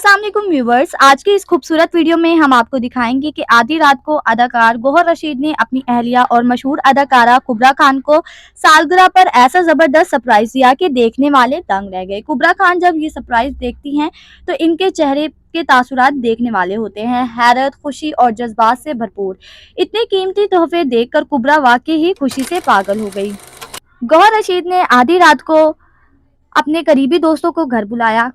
अस्सलाम वालेकुम व्यूवर्स। आज की इस खूबसूरत वीडियो में हम आपको दिखाएंगे कि आधी रात को अदाकार गौहर रशीद ने अपनी अहलिया और मशहूर अदाकारा कुबरा खान को सालगिरह पर ऐसा ज़बरदस्त सरप्राइज़ दिया कि देखने वाले दंग रह गए। कुबरा खान जब ये सरप्राइज़ देखती हैं तो इनके चेहरे के तासुरात देखने वाले होते हैं, हैरत, खुशी और जज्बात से भरपूर। इतने कीमती तोहफे देखकर कुबरा वाकई ही खुशी से पागल हो गई। गौहर रशीद ने आधी रात को अपने करीबी दोस्तों को घर बुलाया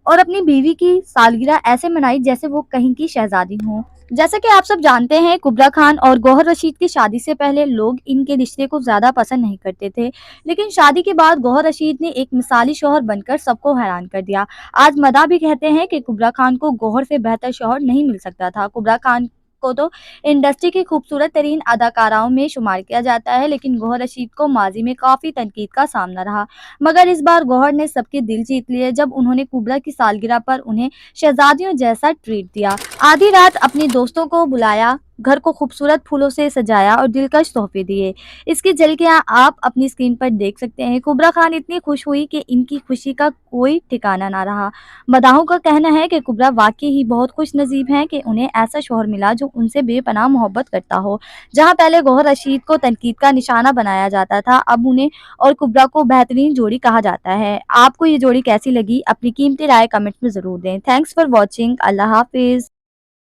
और अपनी बीवी की सालगिरह ऐसे मनाई जैसे वो कहीं की शहजादी हो। जैसा कि आप सब जानते हैं, कुबरा खान और गौहर रशीद की शादी से पहले लोग इनके रिश्ते को ज़्यादा पसंद नहीं करते थे, लेकिन शादी के बाद गौहर रशीद ने एक मिसाली शौहर बनकर सबको हैरान कर दिया। आज मदा भी कहते हैं कि कुबरा खान को गौहर से बेहतर शौहर नहीं मिल सकता था। कुबरा खान को तो इंडस्ट्री की खूबसूरत तरीन अदाकाराओं में शुमार किया जाता है, लेकिन गौहर रशीद को माजी में काफ़ी तनकीद का सामना रहा। मगर इस बार गौहर ने सबके दिल जीत लिए जब उन्होंने कुबरा की सालगिरह पर उन्हें शहजादियों जैसा ट्रीट दिया। आधी रात अपने दोस्तों को बुलाया, घर को खूबसूरत फूलों से सजाया और दिलकश तोहफे दिए। इसकी झलकियां आप अपनी स्क्रीन पर देख सकते हैं। कुबरा खान इतनी खुश हुई कि इनकी खुशी का कोई ठिकाना ना रहा। मदाहों का कहना है कि कुबरा वाकई ही बहुत खुश नसीब हैं कि उन्हें ऐसा शौहर मिला जो उनसे बेपनाह मोहब्बत करता हो। जहां पहले गौहर रशीद को तनकीद का निशाना बनाया जाता था, अब उन्हें और कुबरा को बेहतरीन जोड़ी कहा जाता है। आपको ये जोड़ी कैसी लगी? अपनी कीमती राय कमेंट में ज़रूर दें। Thanks for watching. अल्लाह हाफिज़।